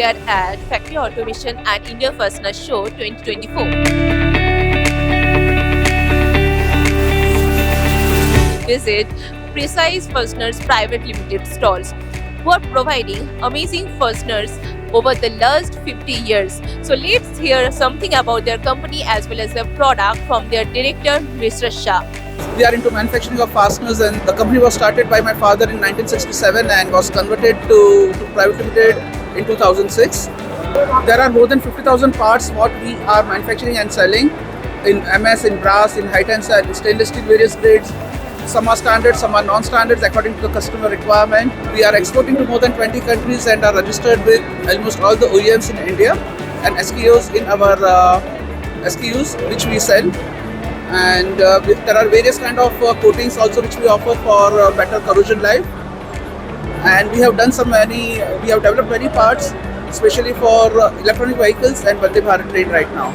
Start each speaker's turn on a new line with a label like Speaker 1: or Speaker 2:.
Speaker 1: here at Factory Automation and India Fastener Show 2024. Visit Precise Fasteners Private Limited stalls, who are providing amazing fasteners over the last 50 years. So let's hear something about their company as well as their product from their director, Mr. Shah.
Speaker 2: We are into manufacturing of fasteners, and the company was started by my father in 1967 and was converted to private limited in 2006. There are more than 50,000 parts what we are manufacturing and selling in MS, in brass, in high tensile, in stainless steel, various grades. Some are standard, some are non-standards according to the customer requirement. We are exporting to more than 20 countries and are registered with almost all the OEMs in India and SKUs in our SKUs which we sell. And there are various kind of coatings also which we offer for better corrosion life. And we have developed many parts especially for electronic vehicles and Vande Bharat train right now.